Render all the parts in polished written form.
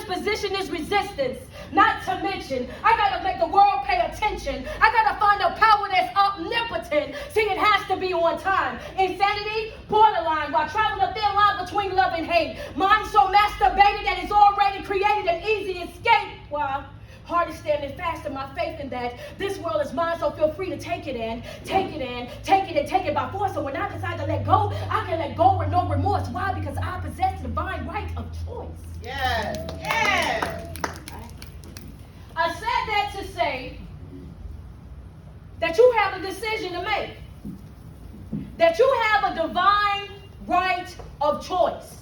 disposition is resistance. Not to mention, I got to make the world pay attention. I got to find a power that's omnipotent. See, it has to be on time. Insanity, borderline, while traveling a thin line between love and hate. Mind so masturbated that it's already created an easy escape. Wow. Heart is standing fast in my faith in that this world is mine, so feel free to take it in, take it in, take it and take it by force. So when I decide to let go, I can let go with no remorse. Why? Because I possess the divine right of choice. Yes. Yes. I said that to say that you have a decision to make. That you have a divine right of choice.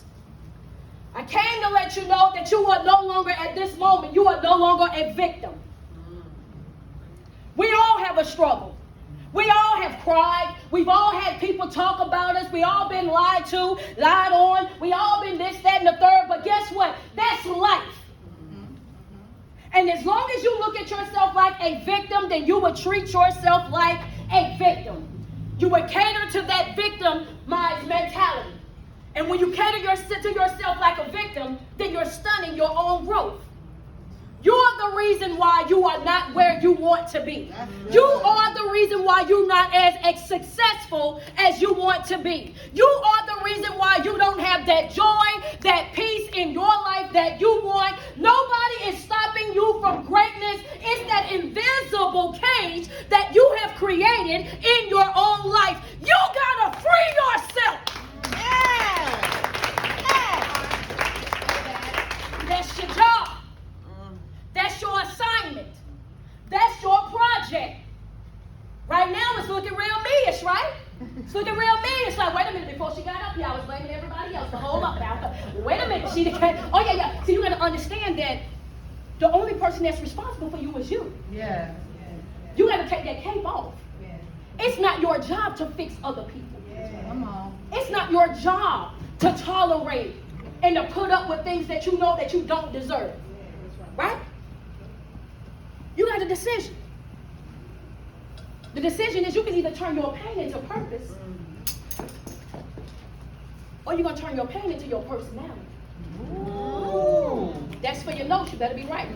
I came to let you know that you are no longer, at this moment, you are no longer a victim. We all have a struggle. We all have cried. We've all had people talk about us. We all been lied to, lied on. We all been this, that, and the third. But guess what? That's life. And as long as you look at yourself like a victim, then you will treat yourself like a victim. You will cater to that victimized mentality. And when you cater to yourself like a victim, then you're stunning your own growth. You're the reason why you are not where you want to be. You are the reason why you're not as successful as you want to be. You are the reason why you don't have that joy, that peace in your life that you want. Nobody is stopping you from greatness. It's that invisible cage that you have created in your own life. You gotta free yourself. That's your job. That's your assignment. That's your project. Right now it's looking real me-ish, right? It's looking real me-ish. Like, wait a minute, before she got up here, I was blaming everybody else to hold up now. Wait a minute, she can't. Oh, yeah. So you got to understand that the only person that's responsible for you is you. Yeah. You got to take that cape off. Yeah. It's not your job to fix other people. Yeah. Come on. It's not your job to tolerate and to put up with things that you know that you don't deserve. Right? You got a decision. The decision is you can either turn your pain into purpose, or you're going to turn your pain into your personality. Ooh. That's for your notes. You better be right.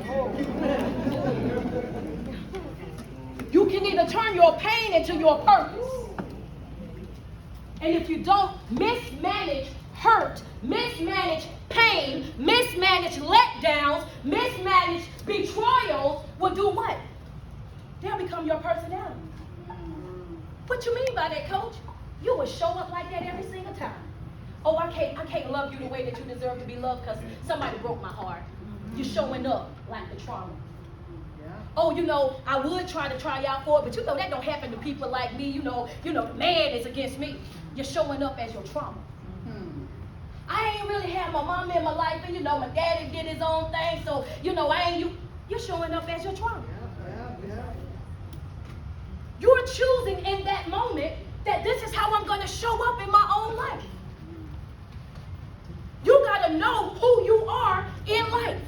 You can either turn your pain into your purpose. And if you don't, mismanage hurt, mismanage pain, mismanage letdowns, mismanage betrayals will do what? They'll become your personality. What you mean by that, coach? You will show up like that every single time. Oh, I can't love you the way that you deserve to be loved because somebody broke my heart. You're showing up like the trauma. Oh, I would try out for it, but that don't happen to people like me. The man is against me. You're showing up as your trauma. I ain't really had my mama in my life, and my daddy did his own thing, so you're showing up as your trauma. You're choosing in that moment that this is how I'm going to show up in my own life. You got to know who you are in life.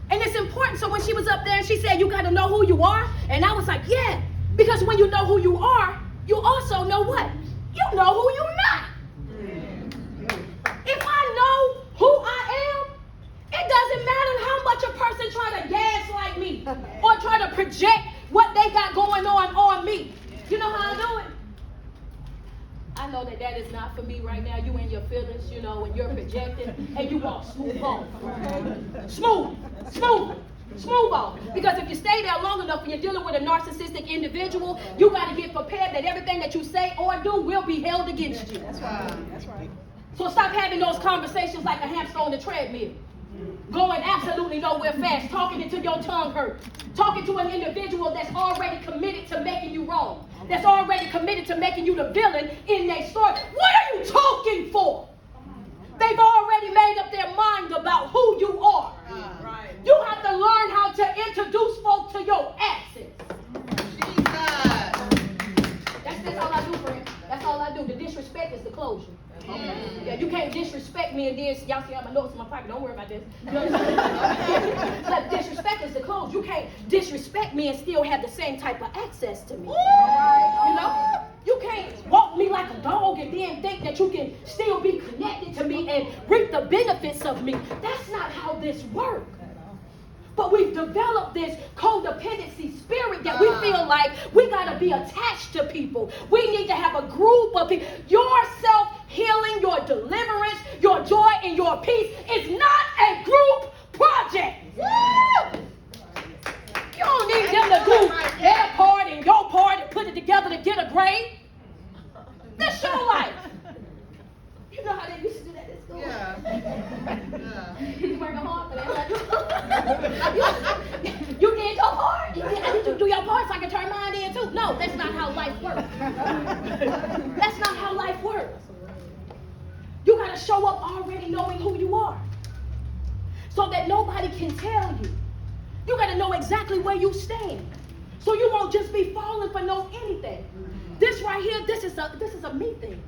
And it's important. So when she was up there and she said, you got to know who you are. And I was like, yeah, because when you know who you are, you also know what? You know who you're not. If I know who I am, it doesn't matter how much a person try to gaslight me or try to project what they got going on me. You know how I do it? I know that is not for me right now. You in your feelings, when you're projecting, and you walk smooth off. Smooth off. Because if you stay there long enough and you're dealing with a narcissistic individual, you got to get prepared that everything that you say or do will be held against you. That's right. So stop having those conversations like a hamster on the treadmill. Going absolutely nowhere fast, talking until your tongue hurts. Talking to an individual that's already committed to making you wrong. That's already committed to making you the villain in their story. What are you talking for? They've already made up their mind about who you are. You have to learn how to introduce folk to your assets. That's all I do, friend. That's all I do. The disrespect is the closure. Yeah, you can't disrespect me and then y'all see all my notes in my pocket. Don't worry about this. Like disrespect is the close. You can't disrespect me and still have the same type of access to me. You can't walk me like like a dog and then think that you can still be connected to me and reap the benefits of me. That's not how this works. But we've developed this codependency spirit that we feel like we got to be attached to people. We need to have a group of people. Your self-healing, your deliverance, your joy, and your peace is not a group project. Woo! You don't need them to do their part and your part and put it together to get a grade. That's your life. You know how they used to do that at school? You working hard for that. You did your part. I need you to do your part so I can turn mine in too. No, that's not how life works. That's not how life works. You got to show up already knowing who you are so that nobody can tell you. You got to know exactly where you stand so you won't just be falling for no anything. This right here, this is a me thing.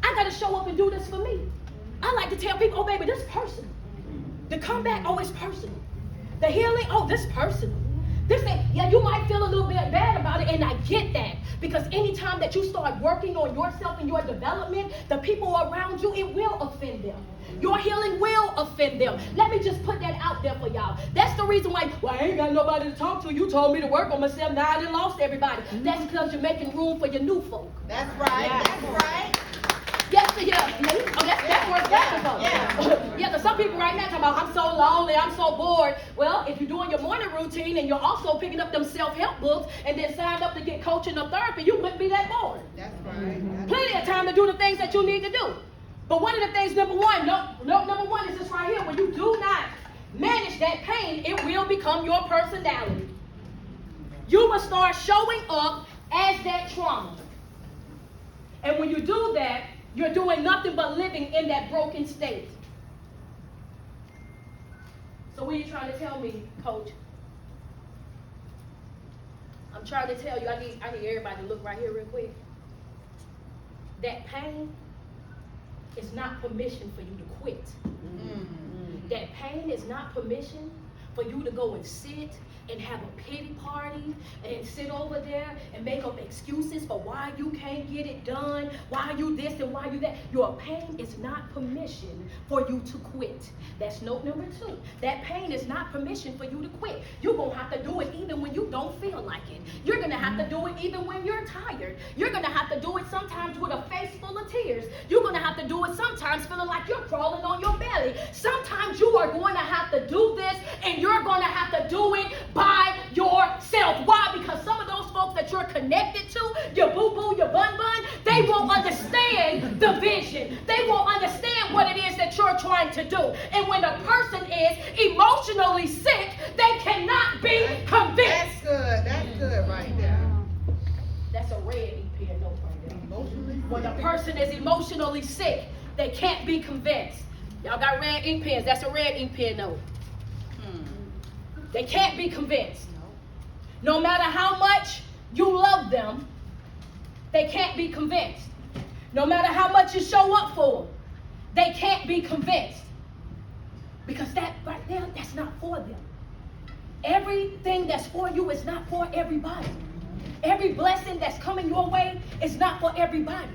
I got to show up and do this for me. I like to tell people, oh, baby, this personal. The comeback, oh, it's personal. The healing, oh, this personal. This thing, yeah, you might feel a little bit bad about it, and I get that. Because anytime that you start working on yourself and your development, the people around you, it will offend them. Your healing will offend them. Let me just put that out there for y'all. That's the reason why, well, I ain't got nobody to talk to. You told me to work on myself. Now I done lost everybody. That's because you're making room for your new folk. That's right. That's right. Yes, yeah. Oh, that's where it's at. Yeah, because some people right now talking about, I'm so lonely, I'm so bored. Well, if you're doing your morning routine and you're also picking up them self-help books and then signed up to get coaching or therapy, you wouldn't be that bored. That's right. Plenty of time to do the things that you need to do. But one of the things, number one is this right here. When you do not manage that pain, it will become your personality. You will start showing up as that trauma. And when you do that, you're doing nothing but living in that broken state. So what are you trying to tell me, Coach? I'm trying to tell you, I need everybody to look right here real quick. That pain is not permission for you to quit. Mm-hmm. That pain is not permission for you to go and sit and have a pity party and sit over there and make up excuses for why you can't get it done, why you this and why you that. Your pain is not permission for you to quit. That's note number 2. That pain is not permission for you to quit. You're going to have to do it even when you don't feel like it. You're going to have to do it even when you're tired. You're going to have to do it sometimes with a face full of tears. You're going to have to do it sometimes feeling like you're crawling on your belly. Sometimes you are going to have to do this and you're going to have to do it by yourself. Why? Because some of those folks that you're connected to, your boo-boo, your bun-bun, they won't understand the vision. They won't understand what it is that you're trying to do. And when a person is emotionally sick, they cannot be convinced. That's good right there. That's a red pen note right there. When a person is emotionally sick, they can't be convinced. Y'all got red ink pens. That's a red ink pen note. They can't be convinced. No matter how much you love them, they can't be convinced. No matter how much you show up for them, they can't be convinced. Because that right there, that's not for them. Everything that's for you is not for everybody. Every blessing that's coming your way is not for everybody.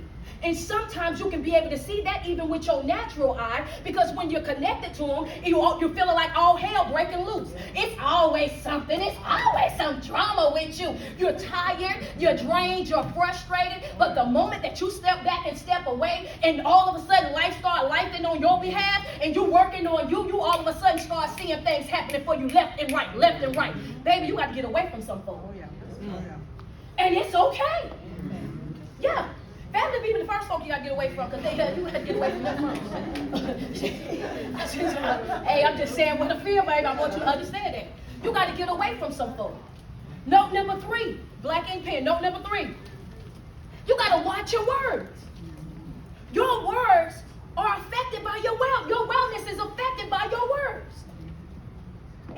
And sometimes you can be able to see that even with your natural eye, because when you're connected to them, you're feeling like all hell breaking loose. It's always something. It's always some drama with you. You're tired, you're drained, you're frustrated. But the moment that you step back and step away, and all of a sudden life starts lifing on your behalf, and you working on you all of a sudden start seeing things happening for you left and right, left and right. Baby, you got to get away from some folks. And it's okay. Yeah. Family be the first folk you gotta get away from, because you gotta get away from them first. Hey, I'm just saying what I feel, baby. I want you to understand that. You gotta get away from some folk. Note number 3, black ink pen. Note number 3. You gotta watch your words. Your words are affected by your wellness. Your wellness is affected by your words.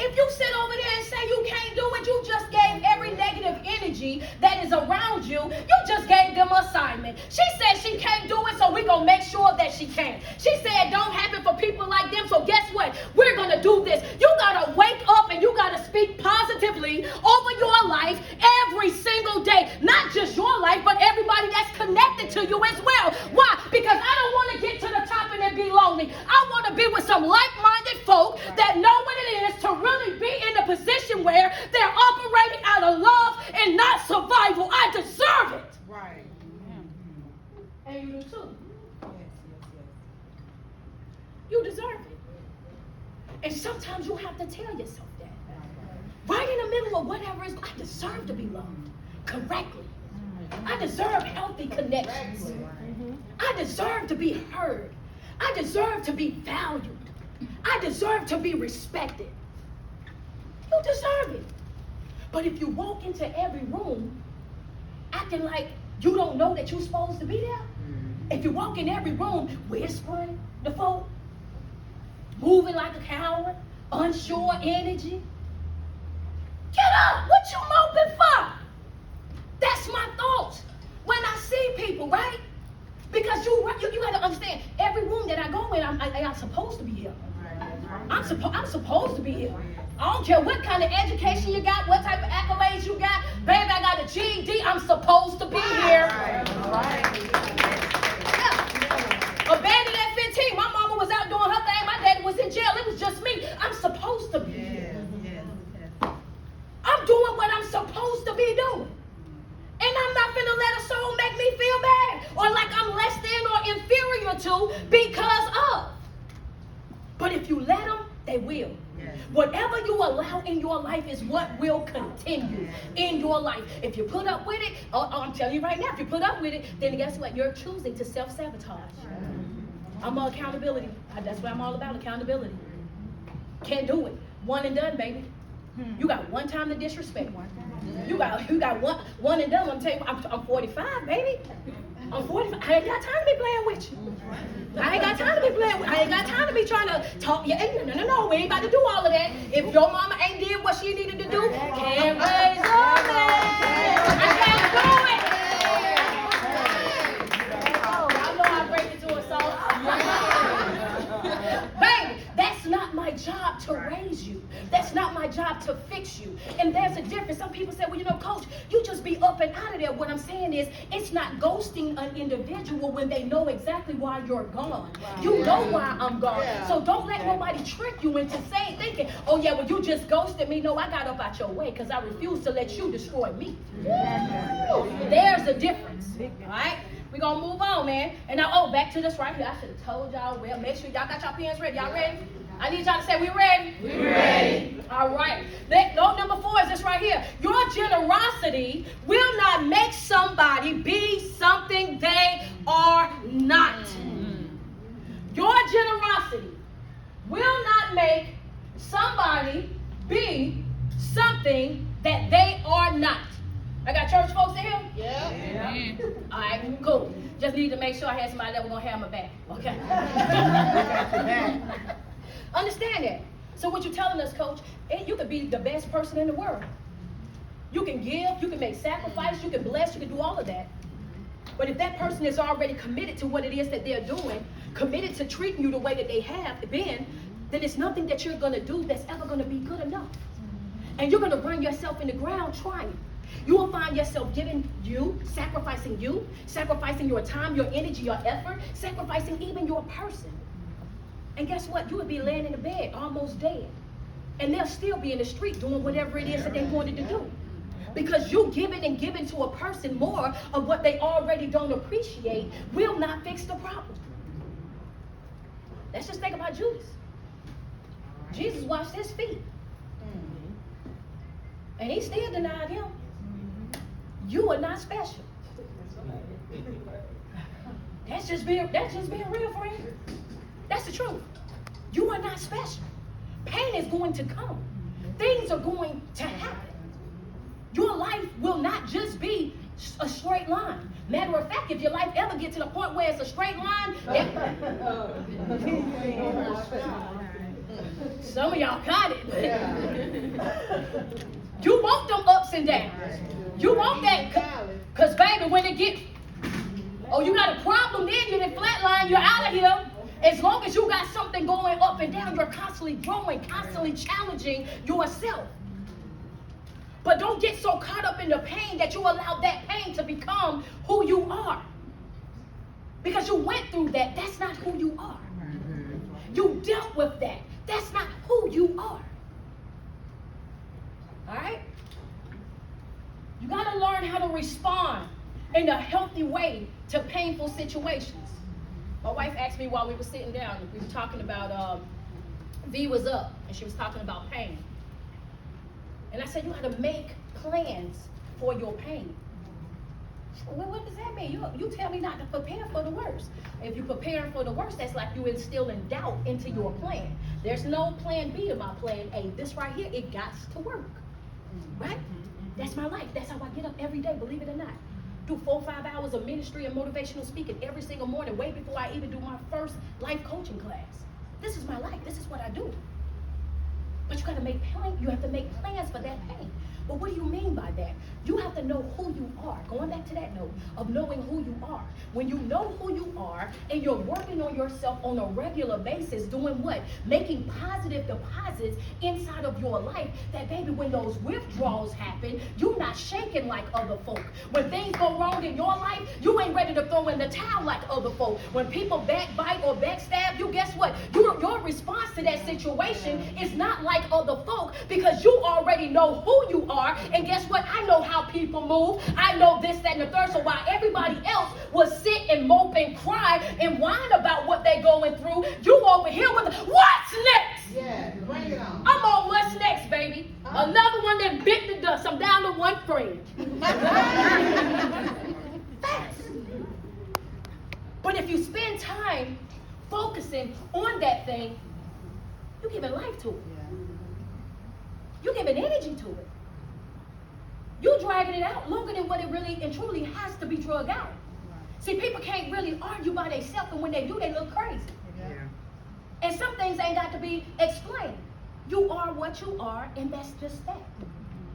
If you sit over there and say you can't do it, you just gave every negative energy that is around you, you just gave them an assignment. She said she can't do it, so we're going to make sure that she can. She said it don't happen for people like them, so guess what? We're going to do this. You got to wake up and you got to speak positively over your life every single day. Not just your life, but everybody that's connected to you You deserve it. And sometimes you have to tell yourself that. Right in the middle of whatever it is, I deserve to be loved correctly. I deserve healthy connections. I deserve to be heard. I deserve to be valued. I deserve to be respected. You deserve it. But if you walk into every room acting like you don't know that you're supposed to be there, if you walk in every room whispering to folk, moving like a coward, unsure energy, get up. What you moping for? That's my thoughts when I see people, right? Because you got to understand, every room that I go in, I'm supposed to be here. I'm supposed to be here. I don't care what kind of education you got, what type of accolades you got. Baby, I got a GED. I'm supposed to be here. Yeah. Abandoned at 15. My mama was out doing her thing. My daddy was in jail. It was just me. I'm supposed to be here. I'm doing what I'm supposed to be doing. And I'm not going to let a soul make me feel bad or like I'm less than or inferior to because of. But if you let them, they will. Yes. Whatever you allow in your life is what will continue in your life. If you put up with it, I'm telling you right now, if you put up with it, then guess what? You're choosing to self-sabotage. I'm all accountability. That's what I'm all about, accountability. Can't do it. One and done, baby. You got one time to disrespect. You got one and done. I'm telling you, I'm 45, baby. I'm 45. I ain't got time to be playing with you. I ain't got time to be playing with you. I ain't got time to be trying to talk. Yeah, no. We ain't about to do all of that. If your mama ain't did what she needed to do, can't raise her man. I can't do it. I know I break it to a song. Baby, that's not my job to raise you. That's not my job to fix you. And there's a difference. Some people say, well, coach, you just be up and out of there. What I'm saying is, it's not ghosting an individual when they know exactly why you're gone. Wow. You know why I'm gone. Yeah. So don't let nobody trick you into thinking, oh yeah, well you just ghosted me. No, I got up out your way because I refuse to let you destroy me. There's a difference. All right? We're going to move on, man. And now, back to this right here. I should have told y'all. Well, make sure y'all got your pens ready. Y'all ready? I need y'all to say, we ready? We ready. All right. Note number 4 is this right here. Your generosity will not make somebody be something they are not. Your generosity will not make somebody be something that they are not. I got church folks in here? Yeah. All right, cool. Just need to make sure I had somebody that was going to have my back. Okay. Understand that. So what you're telling us, coach, you could be the best person in the world. You can give, you can make sacrifice, you can bless, you can do all of that. But if that person is already committed to what it is that they're doing, committed to treating you the way that they have been, then it's nothing that you're going to do that's ever going to be good enough. And you're going to run yourself in the ground trying. You will find yourself sacrificing your time, your energy, your effort, sacrificing even your person. And guess what? You would be laying in the bed, almost dead. And they'll still be in the street doing whatever it is that they wanted to do. Because you giving and giving to a person more of what they already don't appreciate will not fix the problem. Let's just think about Judas. Jesus washed his feet. And he still denied him. You are not special. That's just being real, friend. That's the truth. You are not special. Pain is going to come. Things are going to happen. Your life will not just be a straight line. Matter of fact, if your life ever gets to the point where it's a straight line, some of y'all got it. You want them ups and downs. You want that, because baby, when it gets, you got a problem, then you're in flatline, you're out of here. As long as you got something going up and down, you're constantly growing, constantly challenging yourself. But don't get so caught up in the pain that you allow that pain to become who you are. Because you went through that. That's not who you are. You dealt with that. That's not who you are. All right? You got to learn how to respond in a healthy way to painful situations. My wife asked me while we were sitting down, we were talking about, V was up, and she was talking about pain. And I said, you got to make plans for your pain. Well, what does that mean? You tell me not to prepare for the worst. If you're preparing for the worst, that's like you instilling doubt into your plan. There's no plan B to my plan A. This right here, it got to work. Right? That's my life. That's how I get up every day, believe it or not. Do 4 or 5 hours of ministry and motivational speaking every single morning, way before I even do my first life coaching class. This is my life. This is what I do. But you got to make plans. You have to make plans for that pain. But what do you mean by that? You have to know who you are. Going back to that note of knowing who you are. When you know who you are and you're working on yourself on a regular basis, doing what? Making positive deposits inside of your life, that baby, when those withdrawals happen, you're not shaking like other folk. When things go wrong in your life, you ain't ready to throw in the towel like other folk. When people backbite or backstab you, guess what? Your response to that situation is not like other folk, because you already know who you are. And guess what? I know how people move. I know this, that, and the third. So while everybody else will sit and mope and cry and whine about what they're going through, you over here with what's next? Yeah, bring it on. I'm on what's next, baby. Another one that bit the dust. I'm down to one friend. Facts. But if you spend time focusing on that thing, you're giving life to it. You're giving energy to it. You're dragging it out longer than what it really and truly has to be dragged out. See, people can't really argue by themselves, and when they do, they look crazy. Yeah. And some things ain't got to be explained. You are what you are, and that's just that.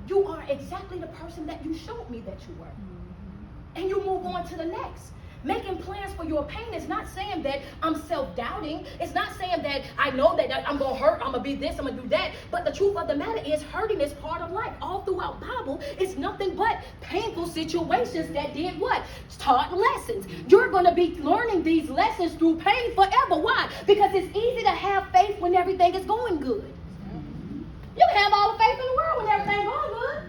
You are exactly the person that you showed me that you were. And you move on to the next. Making plans for your pain is not saying that I'm self-doubting. It's not saying that I know that I'm going to hurt, I'm going to be this, I'm going to do that. But the truth of the matter is, hurting is part of life. All throughout Bible, it's nothing but painful situations that did what? Taught lessons. You're going to be learning these lessons through pain forever. Why? Because it's easy to have faith when everything is going good. You can have all the faith in the world when everything's going good.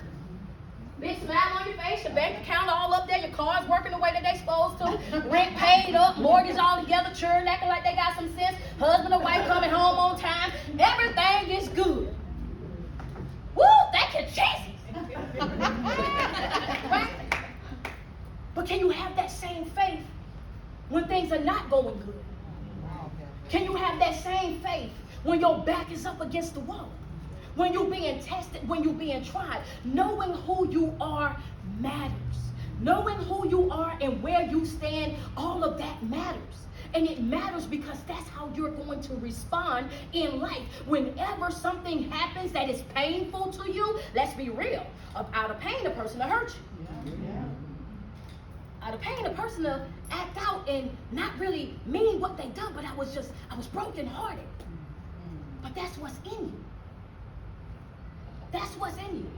Big smile on your face, your bank account all up there, your car's working the way that they supposed to, rent paid up, mortgage all together, children acting like they got some sense, husband and wife coming home on time, everything is good. Woo, thank you, Jesus. Right? But can you have that same faith when things are not going good? Can you have that same faith when your back is up against the wall? When you're being tested, when you're being tried, knowing who you are matters. Knowing who you are and where you stand, all of that matters. And it matters because that's how you're going to respond in life. Whenever something happens that is painful to you, let's be real. Out of pain, a person will hurt you. Out of pain, a person will act out and not really mean what they done, but I was brokenhearted. But that's what's in you. That's what's in you.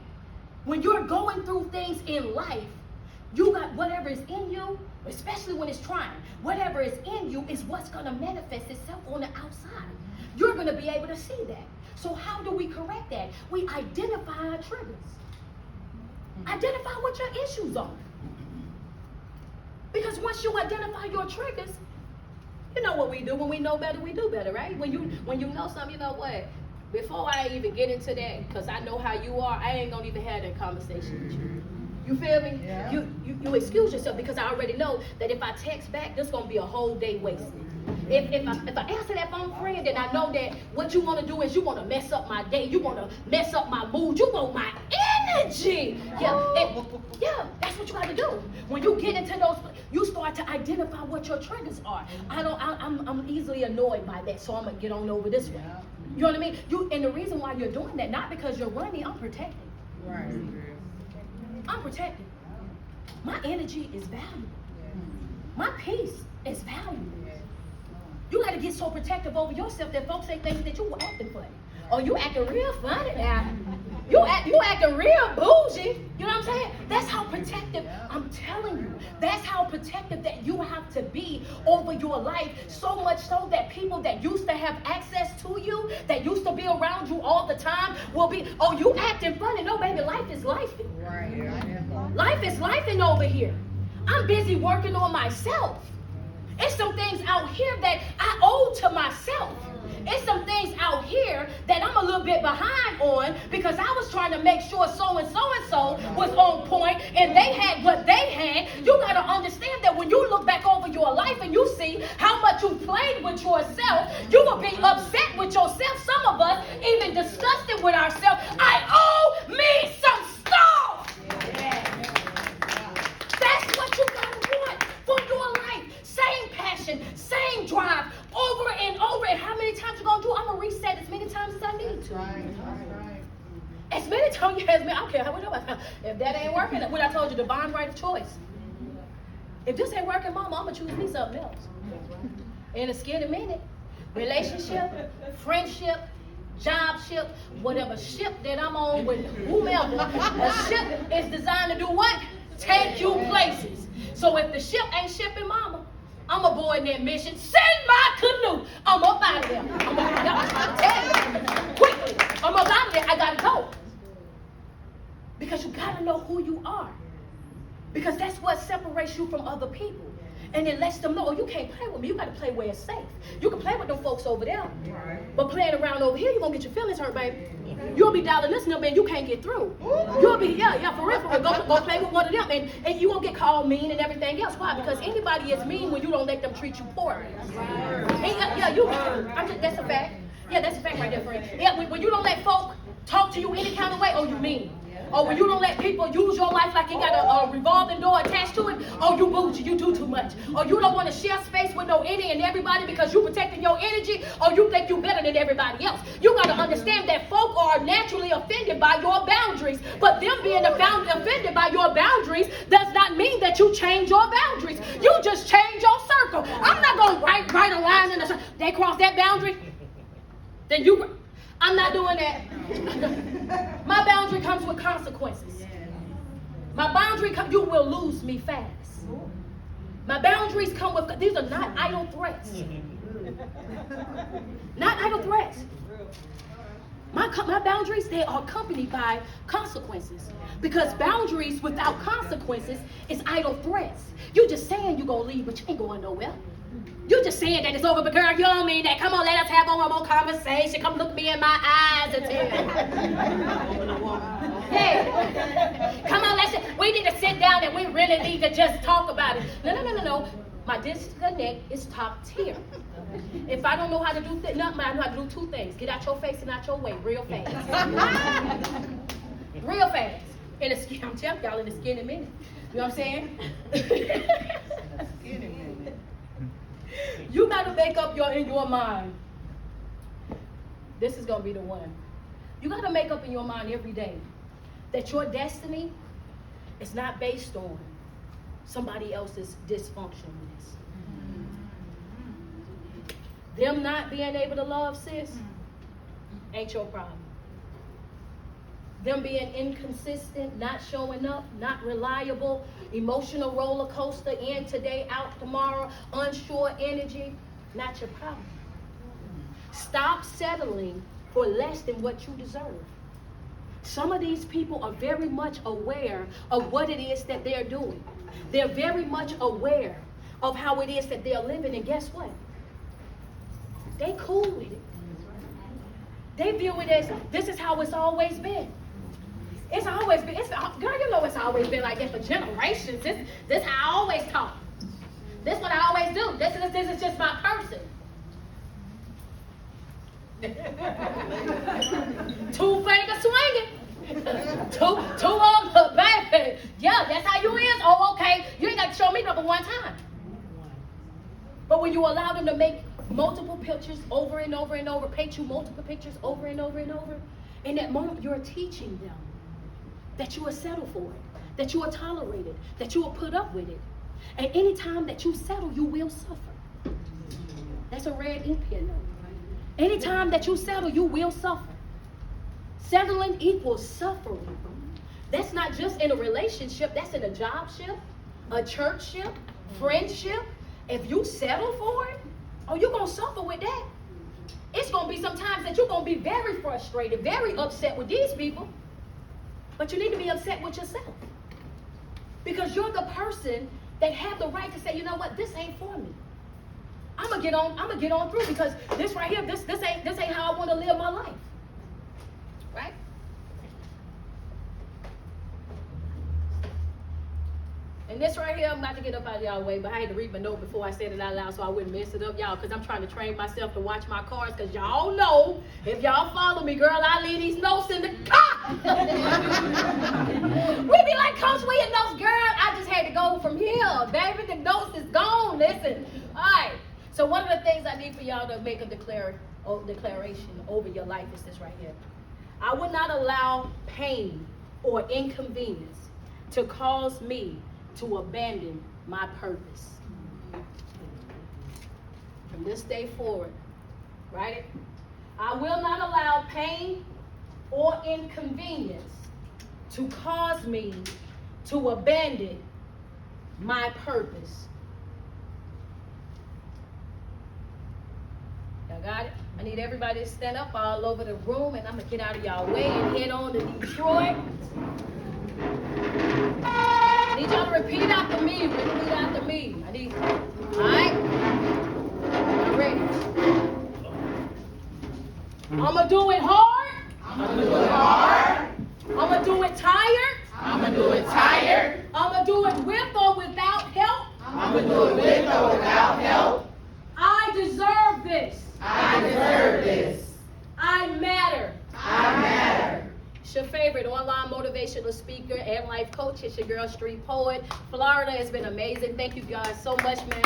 When you're going through things in life, you got whatever is in you, especially when it's trying. Whatever is in you is what's going to manifest itself on the outside. You're going to be able to see that. So how do we correct that? We identify our triggers. Identify what your issues are. Because once you identify your triggers, you know what we do. When we know better, we do better, right? When you know something, you know what? Before I even get into that, because I know how you are, I ain't gonna even have that conversation with you. You feel me? Yeah. You excuse yourself because I already know that if I text back, this gonna be a whole day wasted. If I answer that phone friend, then I know that what you want to do is you want to mess up my day, you want to mess up my mood, you want my energy. Yeah, that's what you got to do. When you get into those, you start to identify what your triggers are. I'm easily annoyed by that, so I'm gonna get on over this way. You know what I mean? And the reason why you're doing that, not because you're running, I'm protecting. Right. I'm protected. My energy is valuable. My peace is valuable. You got to get so protective over yourself that folks say things that you were acting funny. Oh, you acting real funny now. You acting real bougie. You know what I'm saying? That's how protective, I'm telling you, that's how protective that you have to be over your life. So much so that people that used to have access to you, that used to be around you all the time, will be, oh, you acting funny. No, baby, life is lifing. Right. Life is lifing over here. I'm busy working on myself. It's some things out here that I owe to myself. It's some things out here that I'm a little bit behind on because I was trying to make sure so and so was on point and they had what they had. You got to understand that when you look back over your life and you see how much you played with yourself, you will be upset with yourself. Some of us even disgusted with ourselves. I owe me some stuff. That's what you got to want for your life. Same passion, same drive, over and over. And how many times you going to do? I'm going to reset as many times as I need to. Right. As many times as me. I don't care how much. If that ain't working, what I told you, divine right of choice. If this ain't working, Mama, I'm going to choose me something else. In a skinny minute. Relationship, friendship, job ship, whatever ship that I'm on with whomever, a ship is designed to do what? Take you places. So if the ship ain't shipping, Mama, I'm aboard that mission. Send my canoe. I'm up out of there. I'm quickly. I'm up out of there. I gotta go. Because you gotta know who you are. Because that's what separates you from other people. And it lets them know, oh, you can't play with me. You got to play where it's safe. You can play with them folks over there. But playing around over here, you're going to get your feelings hurt, baby. You'll be dialing this number and you can't get through. You'll be, for real. Go play with one of them. And you won't get called mean and everything else. Why? Because anybody is mean when you don't let them treat you poorly. That's a fact. Yeah, that's a fact right there, friend. Yeah, when you don't let folk talk to you any kind of way, oh, you mean. Or when you don't let people use your life like you got a revolving door attached to it, oh, you bougie, you do too much. Or you don't want to share space with no any and everybody because you're protecting your energy, or you think you're better than everybody else. You got to understand that folk are naturally offended by your boundaries, but them being offended by your boundaries does not mean that you change your boundaries. You just change your circle. I'm not going to write a line in the circle. They cross that boundary, then I'm not doing that. My boundary comes with consequences. My boundary you will lose me fast. My boundaries come with, these are not idle threats. Not idle threats. My boundaries, they are accompanied by consequences. Because boundaries without consequences is idle threats. You're just saying you're going to leave, but you ain't going nowhere. You're just saying that it's over, but girl, you don't mean that. Come on, let us have one more conversation. Come look me in my eyes and tell me. Hey, come on, we need to sit down and we really need to just talk about it. No. My disconnect is top tier. If I don't know how to do nothing, I know how to do two things. Get out your face and out your way real fast. Real fast. I'm telling y'all in a skinny minute. You know what I'm saying? Skinny minute. You got to make up in your mind. This is going to be the one. You got to make up in your mind every day that your destiny is not based on somebody else's dysfunctionalness. Them not being able to love, sis, ain't your problem. Them being inconsistent, not showing up, not reliable, emotional roller coaster, in today, out tomorrow, unsure energy, not your problem. Stop settling for less than what you deserve. Some of these people are very much aware of what it is that they're doing. They're very much aware of how it is that they're living, and guess what? They cool with it. They view it as, this is how it's always been. It's always been, girl, you know it's always been like that for generations. This how I always talk. This what I always do. This is just my person. Two finger swinging. Two of them, baby. Yeah, that's how you is. Oh, okay. You ain't got to show me number one time. But when you allow them to make multiple pictures over and over and over, paint you multiple pictures over and over and over, in that moment you're teaching them that you will settle for it, that you will tolerate it, that you will put up with it. And any time that you settle, you will suffer. That's a red ink pen note. Anytime that you settle, you will suffer. Settling equals suffering. That's not just in a relationship, that's in a job ship, a church ship, friendship. If you settle for it, oh, you're going to suffer with that. It's going to be sometimes that you're going to be very frustrated, very upset with these people. But you need to be upset with yourself. Because you're the person that have the right to say, you know what, this ain't for me. I'm gonna get on through, because this right here, this ain't how I want to live my life. Right? And this right here, I'm about to get up out of y'all way, but I had to read my note before I said it out loud so I wouldn't mess it up, y'all, because I'm trying to train myself to watch my cars, because y'all know, if y'all follow me, girl, I leave these notes in the car. We be like, Coach, where your notes, girl? I just had to go from here, baby. The notes is gone. Listen. All right. So one of the things I need for y'all to make a declaration over your life is this right here. I would not allow pain or inconvenience to cause me to abandon my purpose. From this day forward, write it. I will not allow pain or inconvenience to cause me to abandon my purpose. Y'all got it? I need everybody to stand up all over the room, and I'm going to get out of y'all way and head on to Detroit. I need y'all to repeat after me. Repeat after me. I need, all right? I'm ready. I'm going to do it hard. I'm gonna do it hard. I'm going to do it tired. I'm gonna do it tired. I'm going to do it with or without help. I'm gonna do it with or without help. I deserve this. I deserve this. I matter. I matter. It's your favorite online motivational speaker and life coach. It's your girl, Street Poet. Florida has been amazing. Thank you guys so much, man.